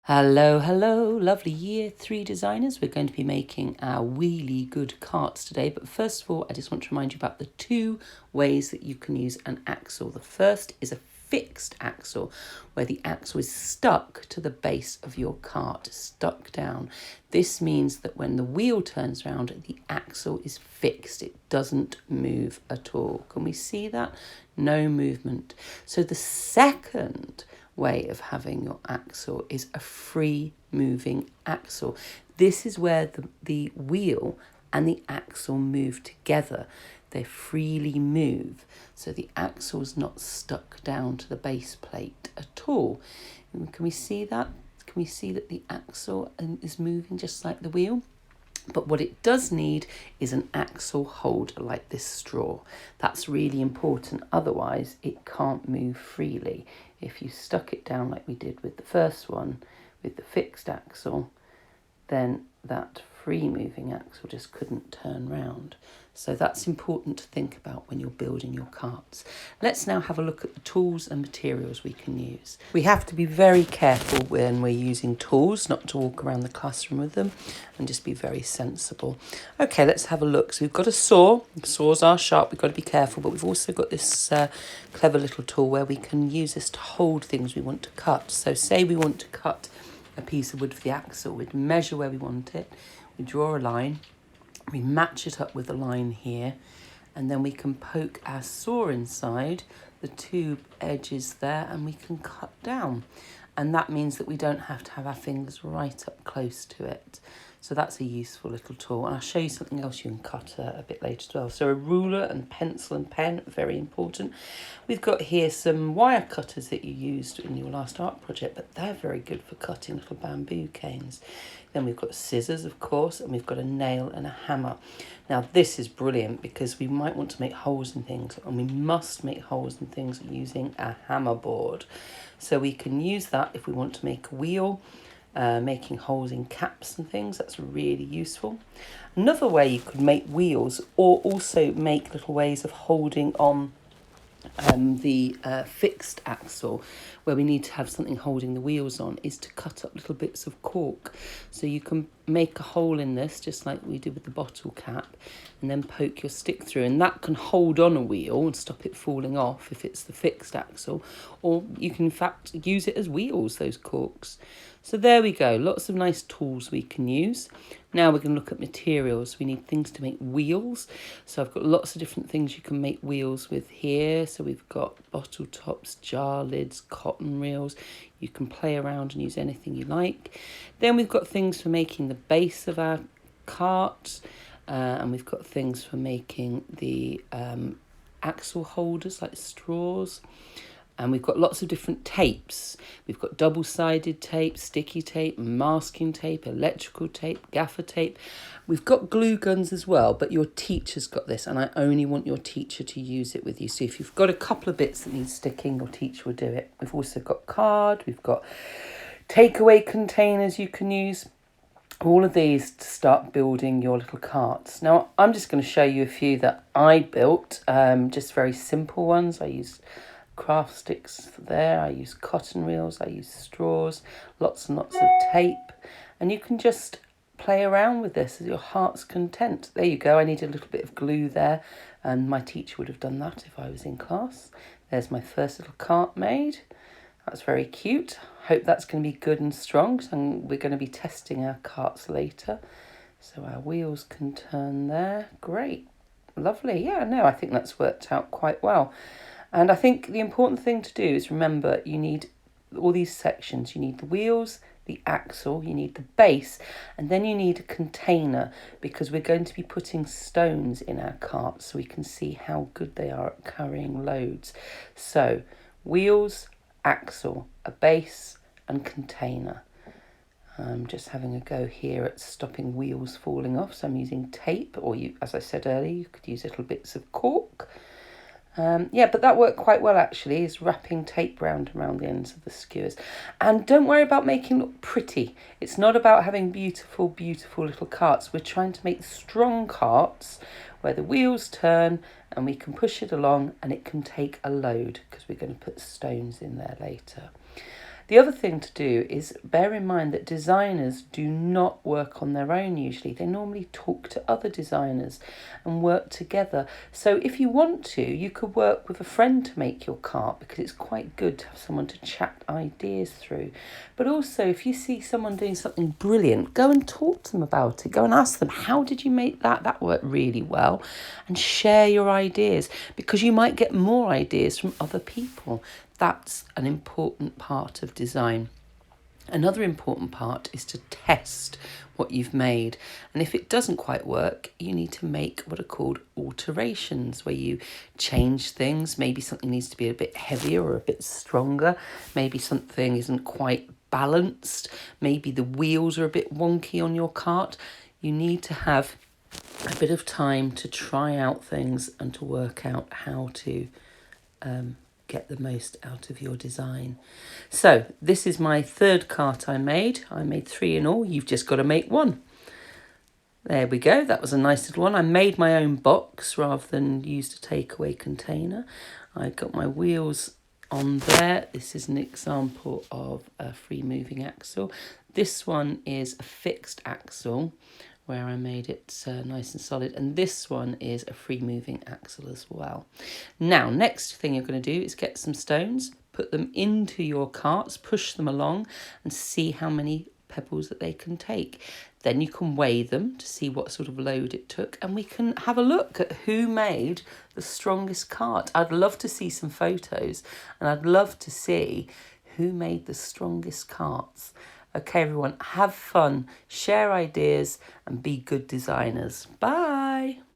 Hello, hello, lovely year 3 designers. We're going to be making our wheelie good carts today. But first of all, I just want to remind you about the two ways that you can use an axle. The first is a fixed axle, where the axle is stuck to the base of your cart, stuck down. This means that when the wheel turns around, the axle is fixed. It doesn't move at all. Can we see that? No movement. So the second way of having your axle is a free moving axle. This is where the wheel and the axle move together. They freely move. So the axle is not stuck down to the base plate at all. Can we see that? Can we see that the axle is moving just like the wheel? But what it does need is an axle holder like this straw. That's really important. Otherwise, it can't move freely. If you stuck it down like we did with the first one, with the fixed axle, then that free moving axle just couldn't turn round. So that's important to think about when you're building your carts. Let's now have a look at the tools and materials we can use. We have to be very careful when we're using tools, not to walk around the classroom with them, and just be very sensible. Okay, let's have a look. So we've got a saw. Saws are sharp, we've got to be careful, but we've also got this clever little tool where we can use this to hold things we want to cut. So say we want to cut a piece of wood for the axle, we'd measure where we want it, we draw a line, we match it up with a line here, and then we can poke our saw inside the two edges there and we can cut down. And that means that we don't have to have our fingers right up close to it. So that's a useful little tool. And I'll show you something else you can cut a bit later as well. So a ruler and pencil and pen, very important. We've got here some wire cutters that you used in your last art project, but they're very good for cutting little bamboo canes. Then we've got scissors, of course, and we've got a nail and a hammer. Now this is brilliant because we might want to make holes in things, and we must make holes in things using a hammer board. So we can use that if we want to make a wheel, making holes in caps and things. That's really useful. Another way you could make wheels, or also make little ways of holding on the fixed axle, where we need to have something holding the wheels on, is to cut up little bits of cork. So you can make a hole in this just like we did with the bottle cap, and then poke your stick through, and that can hold on a wheel and stop it falling off if it's the fixed axle, or you can in fact use it as wheels, those corks. So there we go, lots of nice tools we can use. Now we're going to look at materials. We need things to make wheels. So I've got lots of different things you can make wheels with here. So we've got bottle tops, jar lids, cotton reels. You can play around and use anything you like. Then we've got things for making the base of our cart. And we've got things for making the axle holders like straws. And we've got lots of different tapes. We've got double-sided tape, sticky tape, masking tape, electrical tape, gaffer tape. We've got glue guns as well, but your teacher's got this, and I only want your teacher to use it with you. So if you've got a couple of bits that need sticking, your teacher will do it. We've also got card, we've got takeaway containers you can use. All of these to start building your little carts. Now, I'm just going to show you a few that I built, just very simple ones. I used craft sticks there, I use cotton reels, I use straws, lots and lots of tape, and you can just play around with this as your heart's content. There you go. I need a little bit of glue there, and my teacher would have done that if I was in class. There's my first little cart made. That's very cute. Hope that's going to be good and strong, so we're going to be testing our carts later. So our wheels can turn there. Great. Lovely. Yeah, no, I think that's worked out quite well. And I think the important thing to do is remember you need all these sections. You need the wheels, the axle, you need the base, and then you need a container, because we're going to be putting stones in our cart so we can see how good they are at carrying loads. So wheels, axle, a base and container. I'm just having a go here at stopping wheels falling off. So I'm using tape, or as I said earlier, you could use little bits of cork. Yeah, but that worked quite well actually, is wrapping tape around the ends of the skewers. And don't worry about making it look pretty. It's not about having beautiful, beautiful little carts. We're trying to make strong carts where the wheels turn and we can push it along and it can take a load, because we're going to put stones in there later. The other thing to do is bear in mind that designers do not work on their own usually. They normally talk to other designers and work together. So if you want to, you could work with a friend to make your cart, because it's quite good to have someone to chat ideas through. But also, if you see someone doing something brilliant, go and talk to them about it. Go and ask them, how did you make that? That worked really well. And share your ideas, because you might get more ideas from other people. That's an important part of design. Another important part is to test what you've made. And if it doesn't quite work, you need to make what are called alterations, where you change things. Maybe something needs to be a bit heavier or a bit stronger. Maybe something isn't quite balanced. Maybe the wheels are a bit wonky on your cart. You need to have a bit of time to try out things and to work out how to get the most out of your design. So this is my third cart I made. I made 3 in all. You've just got to make 1. There we go. That was a nice little one. I made my own box rather than used a takeaway container. I got my wheels on there. This is an example of a free moving axle. This one is a fixed axle, where I made it nice and solid. And this one is a free moving axle as well. Now, next thing you're going to do is get some stones, put them into your carts, push them along and see how many pebbles that they can take. Then you can weigh them to see what sort of load it took, and we can have a look at who made the strongest cart. I'd love to see some photos, and I'd love to see who made the strongest carts. Okay, everyone, have fun, share ideas, and be good designers. Bye.